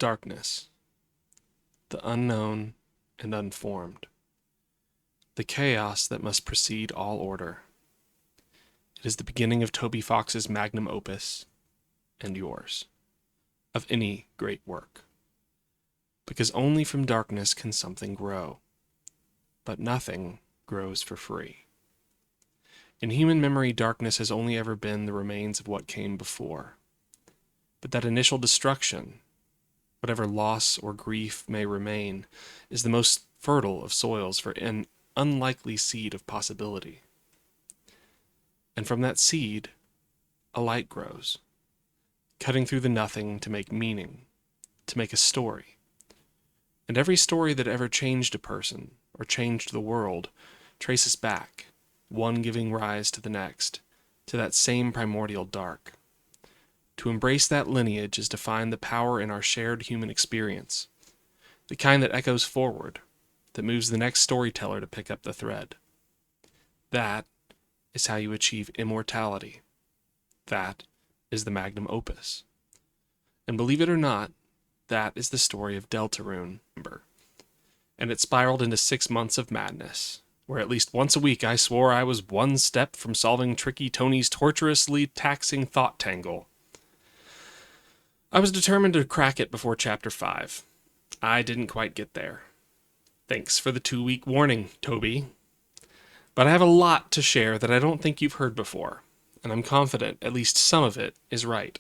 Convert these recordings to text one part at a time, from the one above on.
Darkness, the unknown and unformed, the chaos that must precede all order. It is the beginning of Toby Fox's magnum opus, and yours, of any great work. Because only from darkness can something grow, but nothing grows for free. In human memory, darkness has only ever been the remains of what came before. But that initial destruction, whatever loss or grief may remain, is the most fertile of soils for an unlikely seed of possibility. And from that seed, a light grows, cutting through the nothing to make meaning, to make a story. And every story that ever changed a person or changed the world traces back, one giving rise to the next, to that same primordial dark. To embrace that lineage is to find the power in our shared human experience, the kind that echoes forward, that moves the next storyteller to pick up the thread. That is how you achieve immortality. That is the magnum opus. And believe it or not, that is the story of Deltarune. And it spiraled into 6 months of madness, where at least once a week I swore I was one step from solving Tricky Tony's torturously taxing thought tangle. I was determined to crack it before Chapter 5. I didn't quite get there. Thanks for the 2-week warning, Toby. But I have a lot to share that I don't think you've heard before, and I'm confident at least some of it is right.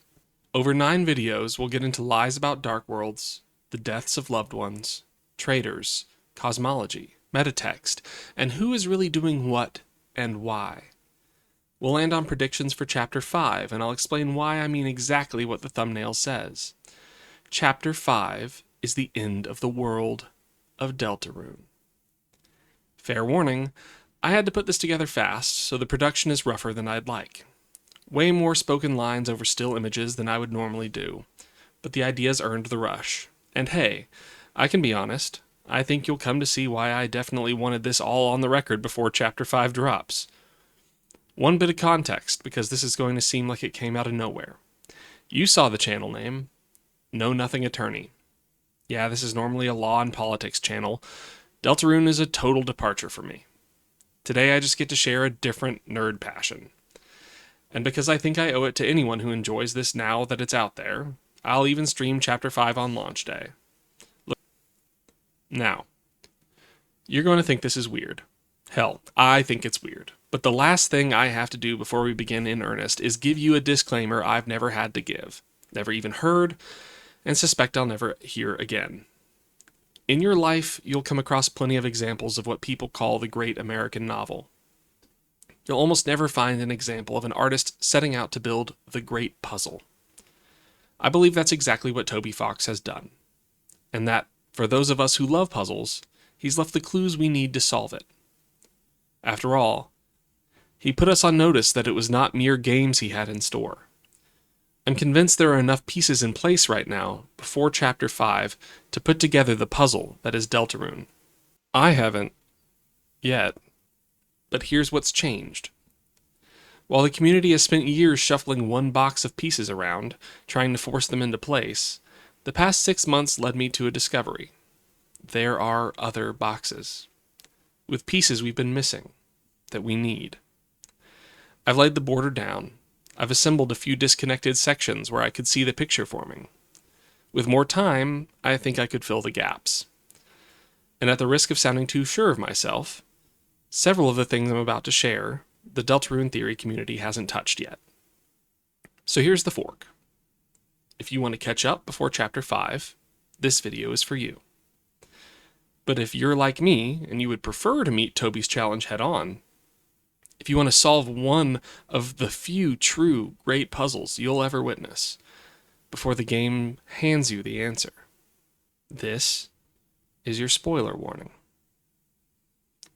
Over 9 videos, we'll get into lies about dark worlds, the deaths of loved ones, traitors, cosmology, metatext, and who is really doing what and why. We'll land on predictions for Chapter 5, and I'll explain why I mean exactly what the thumbnail says. Chapter 5 is the end of the world of Deltarune. Fair warning, I had to put this together fast, so the production is rougher than I'd like. Way more spoken lines over still images than I would normally do, but the ideas earned the rush. And hey, I can be honest, I think you'll come to see why I definitely wanted this all on the record before Chapter 5 drops. One bit of context, because this is going to seem like it came out of nowhere. You saw the channel name, Know Nothing Attorney. Yeah, this is normally a law and politics channel. Deltarune is a total departure for me. Today I just get to share a different nerd passion. And because I think I owe it to anyone who enjoys this now that it's out there, I'll even stream Chapter 5 on launch day. Look. Now, you're going to think this is weird. Hell, I think it's weird. But the last thing I have to do before we begin in earnest is give you a disclaimer I've never had to give, never even heard, and suspect I'll never hear again. In your life, you'll come across plenty of examples of what people call the great American novel. You'll almost never find an example of an artist setting out to build the great puzzle. I believe that's exactly what Toby Fox has done, and that, for those of us who love puzzles, he's left the clues we need to solve it. After all, he put us on notice that it was not mere games he had in store. I'm convinced there are enough pieces in place right now, before Chapter 5, to put together the puzzle that is Deltarune. I haven't yet, but here's what's changed. While the community has spent years shuffling one box of pieces around, trying to force them into place, the past 6 months led me to a discovery. There are other boxes, with pieces we've been missing, that we need. I've laid the border down. I've assembled a few disconnected sections where I could see the picture forming. With more time, I think I could fill the gaps. And at the risk of sounding too sure of myself, several of the things I'm about to share, the Deltarune theory community hasn't touched yet. So here's the fork. If you want to catch up before Chapter 5, this video is for you. But if you're like me, and you would prefer to meet Toby's challenge head-on, if you want to solve one of the few true great puzzles you'll ever witness, before the game hands you the answer, this is your spoiler warning.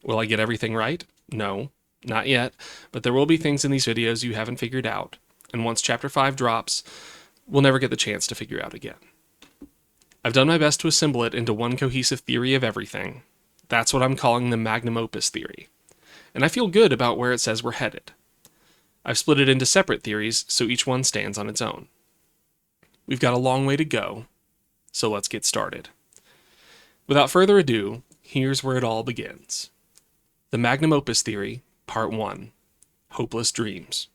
Will I get everything right? No, not yet, but there will be things in these videos you haven't figured out, and once Chapter 5 drops, we'll never get the chance to figure out again. I've done my best to assemble it into one cohesive theory of everything. That's what I'm calling the magnum opus theory. And I feel good about where it says we're headed. I've split it into separate theories, so each one stands on its own. We've got a long way to go, so let's get started. Without further ado, here's where it all begins. The Magnum Opus Theory, Part 1, Hopeless Dreams.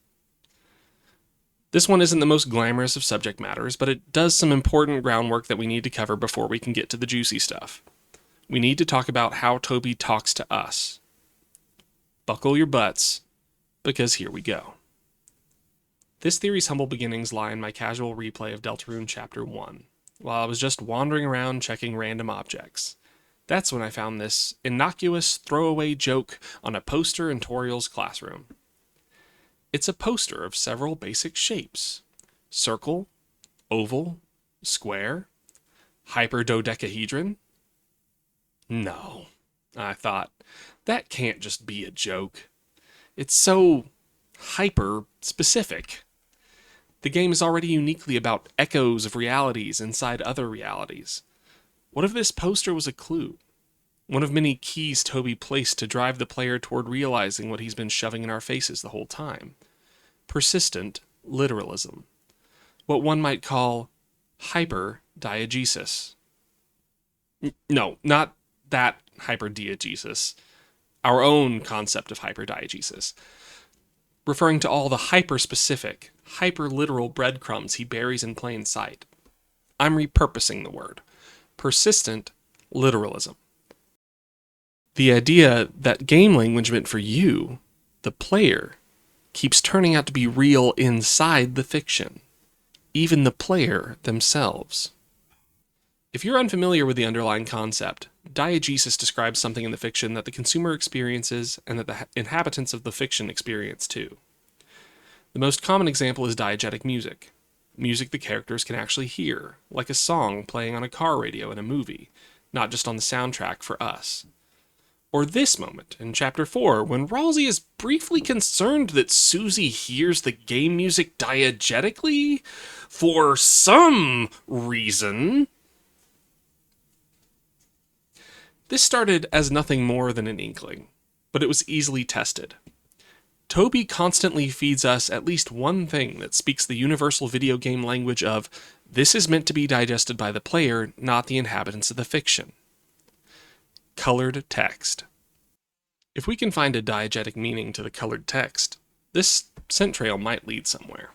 This one isn't the most glamorous of subject matters, but it does some important groundwork that we need to cover before we can get to the juicy stuff. We need to talk about how Toby talks to us. Buckle your butts, because here we go. This theory's humble beginnings lie in my casual replay of Deltarune Chapter 1, while I was just wandering around checking random objects. That's when I found this innocuous throwaway joke on a poster in Toriel's classroom. It's a poster of several basic shapes: circle, oval, square, hyperdodecahedron. No, I thought, that can't just be a joke. It's so hyper-specific. The game is already uniquely about echoes of realities inside other realities. What if this poster was a clue? One of many keys Toby placed to drive the player toward realizing what he's been shoving in our faces the whole time. Persistent literalism. What one might call hyper-diegesis. No, not that hyper-diegesis. Our own concept of hyper-diegesis. Referring to all the hyper-specific, hyper-literal breadcrumbs he buries in plain sight. I'm repurposing the word. Persistent literalism. The idea that game language meant for you, the player, keeps turning out to be real inside the fiction. Even the player themselves. If you're unfamiliar with the underlying concept, diegesis describes something in the fiction that the consumer experiences and that the inhabitants of the fiction experience too. The most common example is diegetic music. Music the characters can actually hear, like a song playing on a car radio in a movie, not just on the soundtrack for us. Or this moment in Chapter 4, when Ralsei is briefly concerned that Susie hears the game music diegetically for some reason. This started as nothing more than an inkling, but it was easily tested. Toby constantly feeds us at least one thing that speaks the universal video game language of, this is meant to be digested by the player, not the inhabitants of the fiction. Colored text. If we can find a diegetic meaning to the colored text, this scent trail might lead somewhere.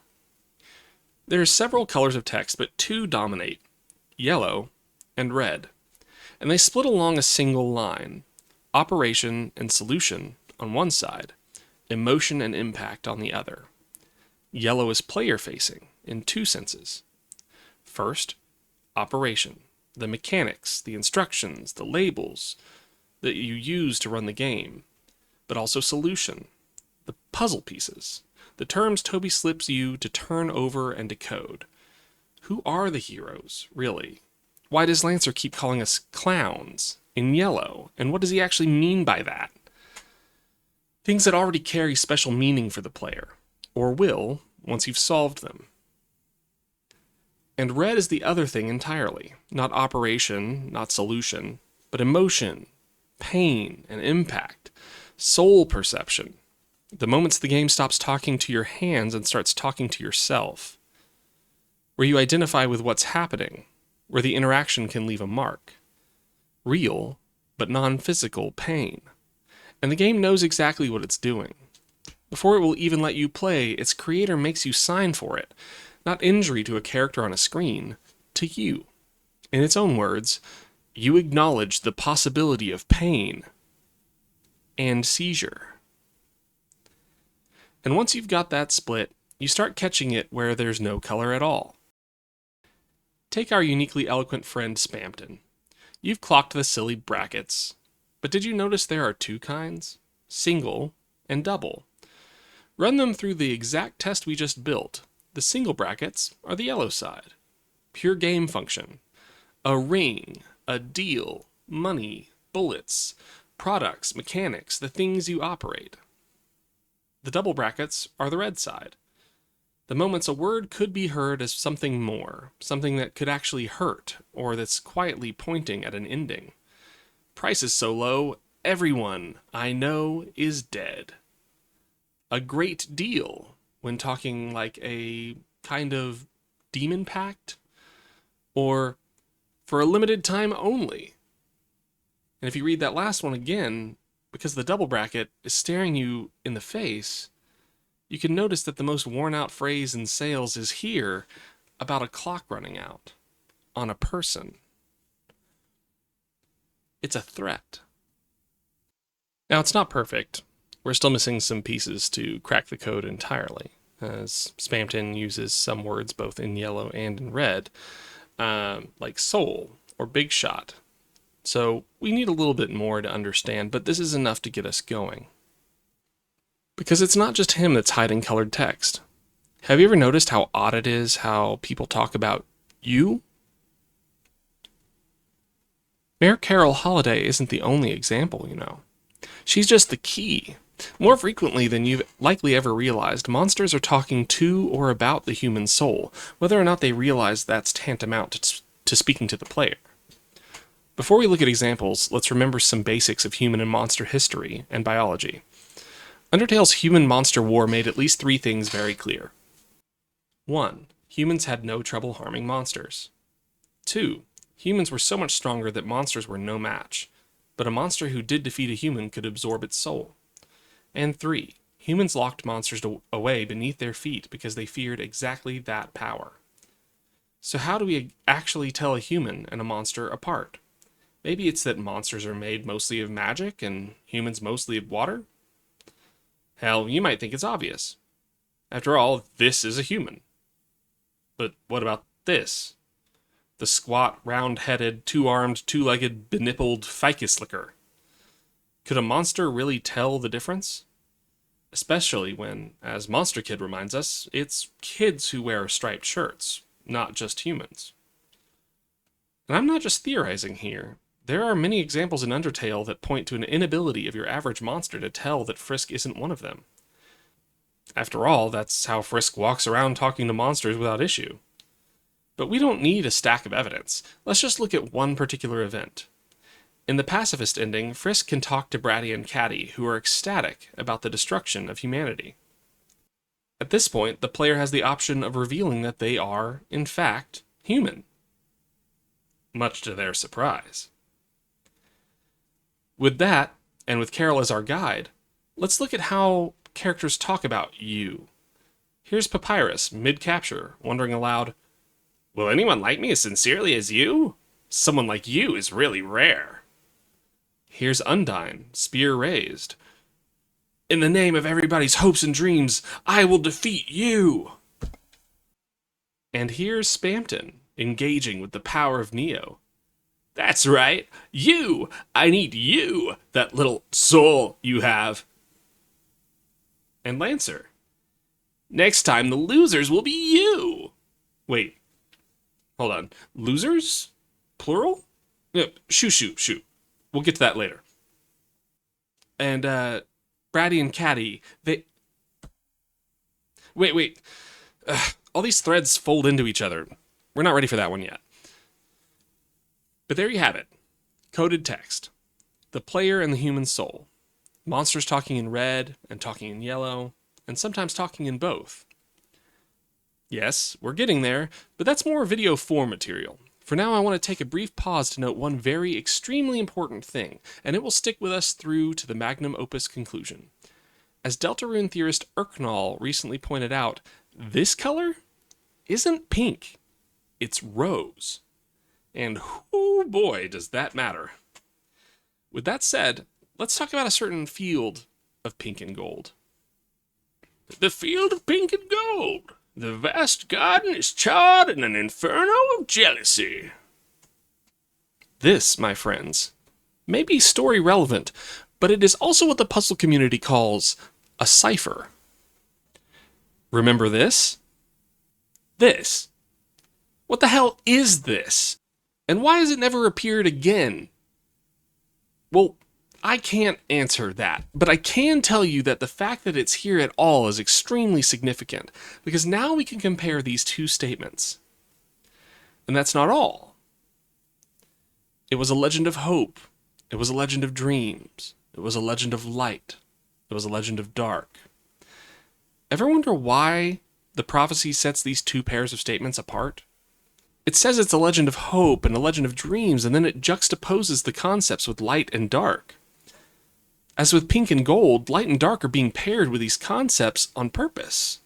There are several colors of text, but two dominate: yellow and red. And they split along a single line: operation and solution on one side, emotion and impact on the other. Yellow is player-facing in two senses. First, operation, the mechanics, the instructions, the labels that you use to run the game, but also solution, the puzzle pieces, the terms Toby slips you to turn over and decode. Who are the heroes, really? Why does Lancer keep calling us clowns in yellow, and what does he actually mean by that? Things that already carry special meaning for the player, or will once you've solved them. And red is the other thing entirely, not operation, not solution, but emotion, pain, and impact, soul perception. The moments the game stops talking to your hands and starts talking to yourself. Where you identify with what's happening, where the interaction can leave a mark. Real, but non-physical pain. And the game knows exactly what it's doing. Before it will even let you play, its creator makes you sign for it. Not injury to a character on a screen, to you. In its own words, you acknowledge the possibility of pain and seizure. And once you've got that split, you start catching it where there's no color at all. Take our uniquely eloquent friend Spamton. You've clocked the silly brackets, but did you notice there are two kinds? Single and double. Run them through the exact test we just built. The single brackets are the yellow side. Pure game function. A ring, a deal, money, bullets, products, mechanics, the things you operate. The double brackets are the red side. The moments a word could be heard as something more, something that could actually hurt, or that's quietly pointing at an ending. Price is so low, everyone I know is dead. A great deal, when talking like a kind of demon pact, or for a limited time only. And if you read that last one again, because the double bracket is staring you in the face, you can notice that the most worn out phrase in sales is here about a clock running out on a person. It's a threat. Now, it's not perfect. We're still missing some pieces to crack the code entirely, as Spamton uses some words both in yellow and in red, like soul or big shot. So we need a little bit more to understand, but this is enough to get us going. Because it's not just him that's hiding colored text. Have you ever noticed how odd it is how people talk about you? Mayor Carol Holliday isn't the only example, you know. She's just the key. More frequently than you've likely ever realized, monsters are talking to or about the human soul, whether or not they realize that's tantamount to speaking to the player. Before we look at examples, let's remember some basics of human and monster history and biology. Undertale's human-monster war made at least 3 things very clear. 1. Humans had no trouble harming monsters. 2. Humans were so much stronger that monsters were no match, but a monster who did defeat a human could absorb its soul. And 3. Humans locked monsters away beneath their feet because they feared exactly that power. So how do we actually tell a human and a monster apart? Maybe it's that monsters are made mostly of magic and humans mostly of water? Hell, you might think it's obvious. After all, this is a human. But what about this? The squat, round-headed, two-armed, two-legged, benippled ficus licker. Could a monster really tell the difference? Especially when, as Monster Kid reminds us, it's kids who wear striped shirts, not just humans. And I'm not just theorizing here. There are many examples in Undertale that point to an inability of your average monster to tell that Frisk isn't one of them. After all, that's how Frisk walks around talking to monsters without issue. But we don't need a stack of evidence. Let's just look at one particular event. In the pacifist ending, Frisk can talk to Bratty and Catty, who are ecstatic about the destruction of humanity. At this point, the player has the option of revealing that they are, in fact, human. Much to their surprise. With that, and with Carol as our guide, let's look at how characters talk about you. Here's Papyrus, mid-capture, wondering aloud, "Will anyone like me as sincerely as you? Someone like you is really rare." Here's Undyne, spear raised. "In the name of everybody's hopes and dreams, I will defeat you." And here's Spamton, engaging with the power of Neo. "That's right, you! I need you, that little soul you have." And Lancer. "Next time the losers will be you." Wait, hold on. Losers? Plural? Yeah, shoot. We'll get to that later. And, Bratty and Catty, they... Wait. All these threads fold into each other. We're not ready for that one yet. But there you have it. Coded text. The player and the human soul. Monsters talking in red and talking in yellow, and sometimes talking in both. Yes, we're getting there, but that's more video form material. For now, I want to take a brief pause to note one very extremely important thing, and it will stick with us through to the Magnum Opus conclusion. As Deltarune theorist Urknall recently pointed out, this color isn't pink, it's rose. And oh boy, does that matter. With that said, let's talk about a certain field of pink and gold. The field of pink and gold. The vast garden is charred in an inferno of jealousy. This, my friends, may be story relevant, but it is also what the puzzle community calls a cipher. Remember this? This. What the hell is this? And why has it never appeared again? Well, I can't answer that, but I can tell you that the fact that it's here at all is extremely significant, because now we can compare these two statements. And that's not all. It was a legend of hope. It was a legend of dreams. It was a legend of light. It was a legend of dark. Ever wonder why the prophecy sets these two pairs of statements apart? It says it's a legend of hope and a legend of dreams, and then it juxtaposes the concepts with light and dark. As with pink and gold, light and dark are being paired with these concepts on purpose.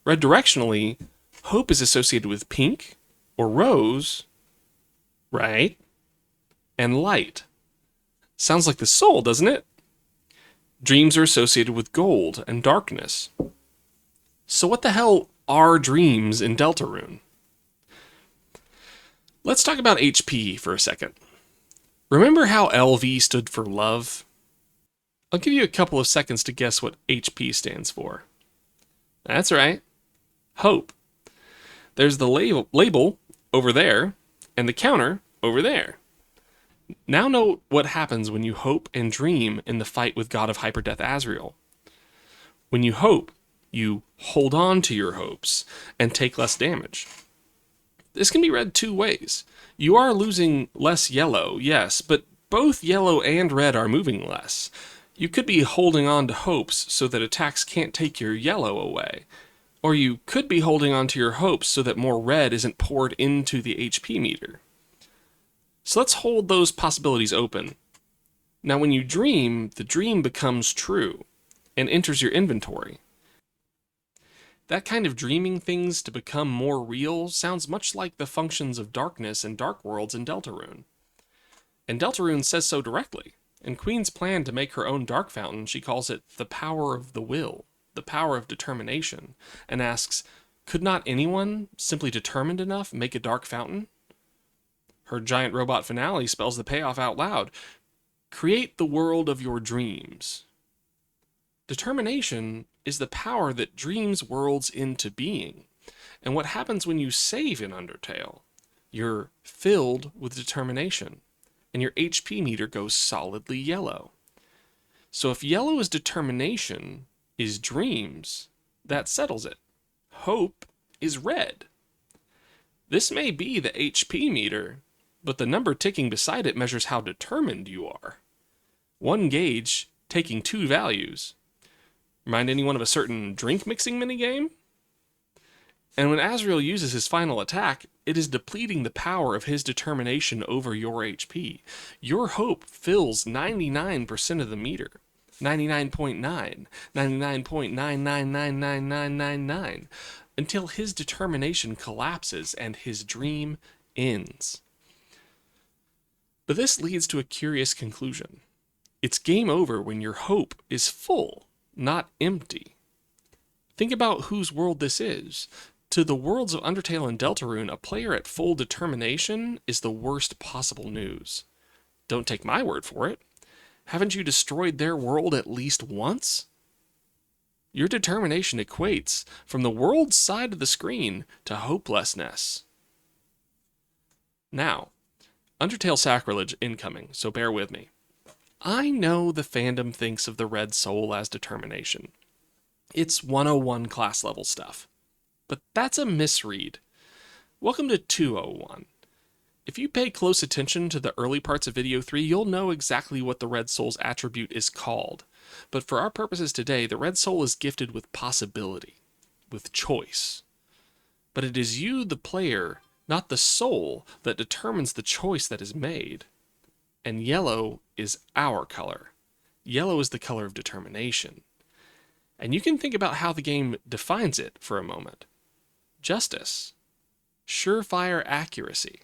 Read directionally, hope is associated with pink or rose, right? And light. Sounds like the soul, doesn't it? Dreams are associated with gold and darkness. So what the hell are dreams in Deltarune? Let's talk about HP for a second. Remember how LV stood for love? I'll give you a couple of seconds to guess what HP stands for. That's right. Hope. There's the label over there, and the counter over there. Now note what happens when you hope and dream in the fight with God of Hyperdeath Azrael. When you hope, you hold on to your hopes and take less damage. This can be read two ways. You are losing less yellow, yes, but both yellow and red are moving less. You could be holding on to hopes so that attacks can't take your yellow away. Or you could be holding on to your hopes so that more red isn't poured into the HP meter. So let's hold those possibilities open. Now when you dream, the dream becomes true and enters your inventory. That kind of dreaming things to become more real sounds much like the functions of darkness and dark worlds in Deltarune. And Deltarune says so directly. In Queen's plan to make her own dark fountain, she calls it the power of the will, the power of determination, and asks, could not anyone, simply determined enough, make a dark fountain? Her giant robot finale spells the payoff out loud. Create the world of your dreams. Determination is the power that dreams worlds into being. And what happens when you save in Undertale? You're filled with determination, and your HP meter goes solidly yellow. So if yellow is determination, is dreams, that settles it. Hope is red. This may be the HP meter, but the number ticking beside it measures how determined you are. One gauge taking two values. Remind anyone of a certain drink mixing minigame? And when Azrael uses his final attack, it is depleting the power of his determination over your HP. Your hope fills 99% of the meter. 99.9, 99.9999999, until his determination collapses and his dream ends. But this leads to a curious conclusion. It's game over when your hope is full, not empty. Think about whose world this is. To the worlds of Undertale and Deltarune, a player at full determination is the worst possible news. Don't take my word for it. Haven't you destroyed their world at least once? Your determination equates from the world side of the screen to hopelessness. Now, Undertale sacrilege incoming, so bear with me. I know the fandom thinks of the Red Soul as determination. It's 101 class level stuff. But that's a misread. Welcome to 201. If you pay close attention to the early parts of video 3, you'll know exactly what the Red Soul's attribute is called. But for our purposes today, the Red Soul is gifted with possibility, with choice. But it is you, the player, not the soul, that determines the choice that is made. And yellow is our color. Yellow is the color of determination. And you can think about how the game defines it for a moment. Justice. Surefire accuracy.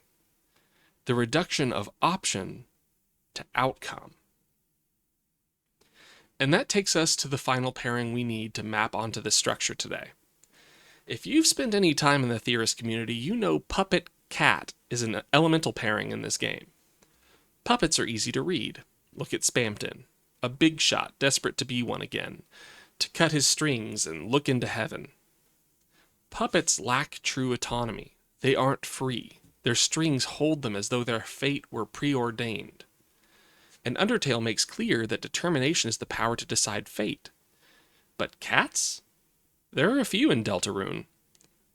The reduction of option to outcome. And that takes us to the final pairing we need to map onto this structure today. If you've spent any time in the theorist community, you know Puppet Cat is an elemental pairing in this game. Puppets are easy to read. Look at Spamton, a big shot desperate to be one again, to cut his strings and look into heaven. Puppets lack true autonomy. They aren't free. Their strings hold them as though their fate were preordained. And Undertale makes clear that determination is the power to decide fate. But cats? There are a few in Deltarune.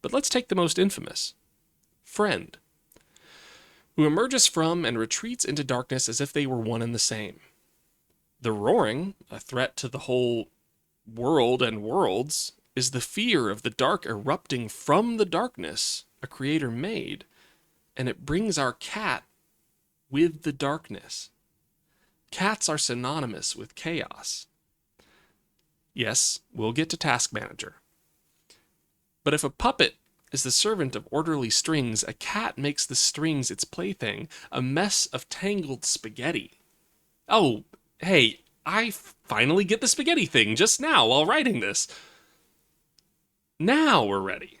But let's take the most infamous. Friend, who emerges from and retreats into darkness as if they were one and the same. The roaring, a threat to the whole world and worlds, is the fear of the dark erupting from the darkness a creator made, and it brings our cat with the darkness. Cats are synonymous with chaos. Yes, we'll get to Task Manager. But if a puppet is the servant of orderly strings, a cat makes the strings its plaything, a mess of tangled spaghetti. Oh, hey, I finally get the spaghetti thing just now while writing this. Now we're ready.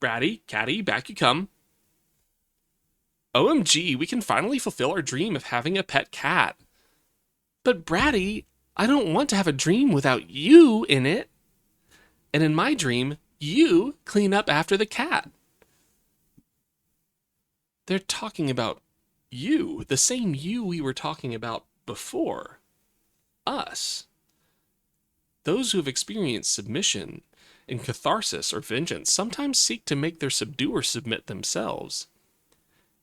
Bratty, Catty, back you come. OMG, we can finally fulfill our dream of having a pet cat. But Bratty, I don't want to have a dream without you in it. And in my dream, you clean up after the cat. They're talking about you, the same you we were talking about before. Us. Those who have experienced submission and catharsis or vengeance sometimes seek to make their subduer submit themselves.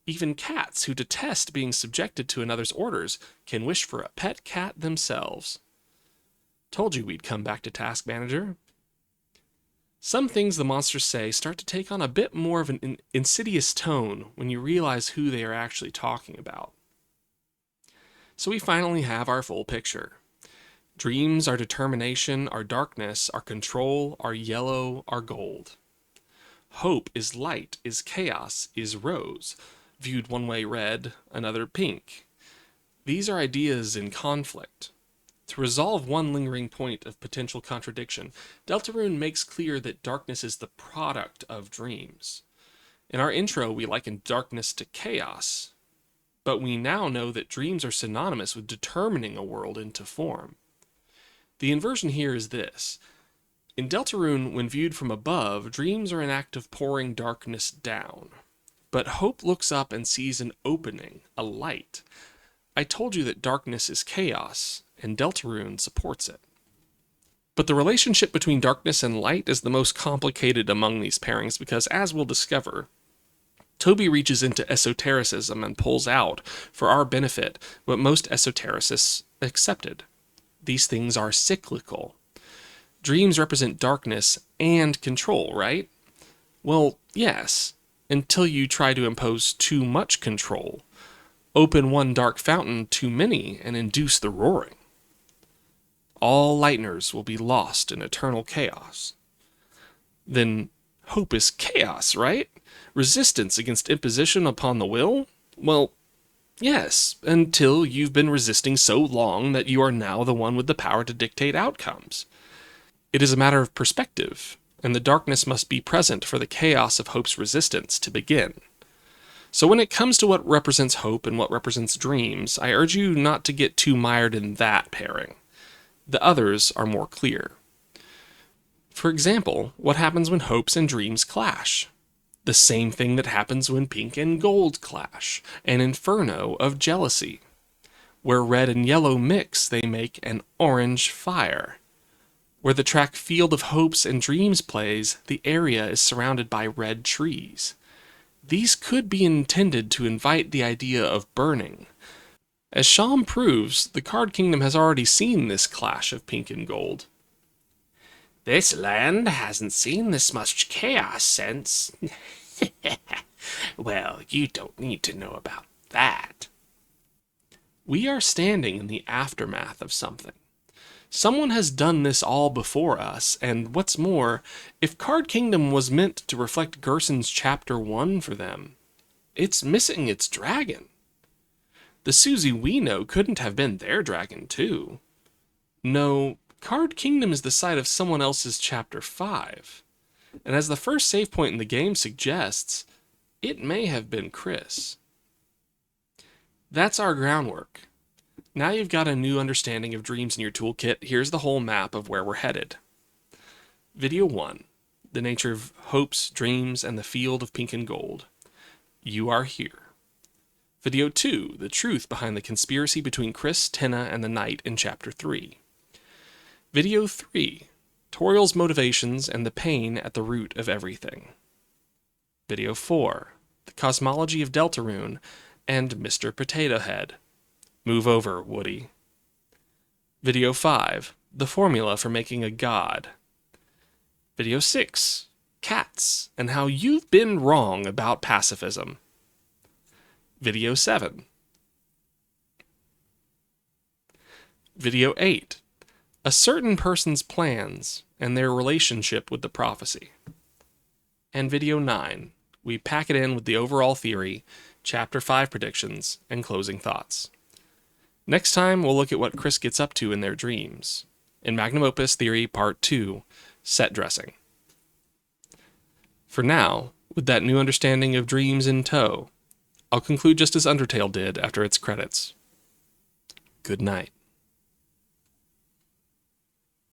Even cats who detest being subjected to another's orders can wish for a pet cat themselves. Told you we'd come back to Task Manager. Some things the monsters say start to take on a bit more of an insidious tone when you realize who they are actually talking about. So we finally have our full picture. Dreams are determination, are darkness, are control, are yellow, are gold. Hope is light, is chaos, is rose, viewed one way red, another pink. These are ideas in conflict. To resolve one lingering point of potential contradiction, Deltarune makes clear that darkness is the product of dreams. In our intro, we likened darkness to chaos, but we now know that dreams are synonymous with determining a world into form. The inversion here is this. In Deltarune, when viewed from above, dreams are an act of pouring darkness down. But Hope looks up and sees an opening, a light. I told you that darkness is chaos, and Deltarune supports it. But the relationship between darkness and light is the most complicated among these pairings because, as we'll discover, Toby reaches into esotericism and pulls out, for our benefit, what most esotericists accepted. These things are cyclical. Dreams represent darkness and control, right? Well, yes, until you try to impose too much control. Open one dark fountain too many and induce the roaring. All lighteners will be lost in eternal chaos. Then hope is chaos, right? Resistance against imposition upon the will? Well, yes, until you've been resisting so long that you are now the one with the power to dictate outcomes. It is a matter of perspective, and the darkness must be present for the chaos of hope's resistance to begin. So when it comes to what represents hope and what represents dreams, I urge you not to get too mired in that pairing. The others are more clear. For example, what happens when hopes and dreams clash? The same thing that happens when pink and gold clash, an inferno of jealousy. Where red and yellow mix, they make an orange fire. Where the track Field of Hopes and Dreams plays, the area is surrounded by red trees. These could be intended to invite the idea of burning. As Sham proves, the Card Kingdom has already seen this clash of pink and gold. This land hasn't seen this much chaos since... Well, you don't need to know about that. We are standing in the aftermath of something. Someone has done this all before us, and what's more, if Card Kingdom was meant to reflect Gerson's Chapter 1 for them, it's missing its dragon. The Susie we know couldn't have been their dragon, too. No, Card Kingdom is the site of someone else's Chapter 5. And as the first save point in the game suggests, it may have been Chris. That's our groundwork. Now you've got a new understanding of dreams in your toolkit, here's the whole map of where we're headed. Video 1. The nature of hopes, dreams, and the field of pink and gold. You are here. Video 2. The truth behind the conspiracy between Chris, Tenna, and the Knight in Chapter 3. Video 3. Toriel's motivations and the pain at the root of everything. Video 4. The cosmology of Deltarune and Mr. Potato Head. Move over, Woody. Video 5. The formula for making a god. Video 6. Cats and how you've been wrong about pacifism. Video 7. Video 8. A certain person's plans and their relationship with the prophecy. And Video 9. We pack it in with the overall theory, Chapter 5 predictions, and closing thoughts. Next time, we'll look at what Chris gets up to in their dreams. In Magnum Opus Theory Part 2, Set Dressing. For now, with that new understanding of dreams in tow, I'll conclude just as Undertale did after its credits. Good night.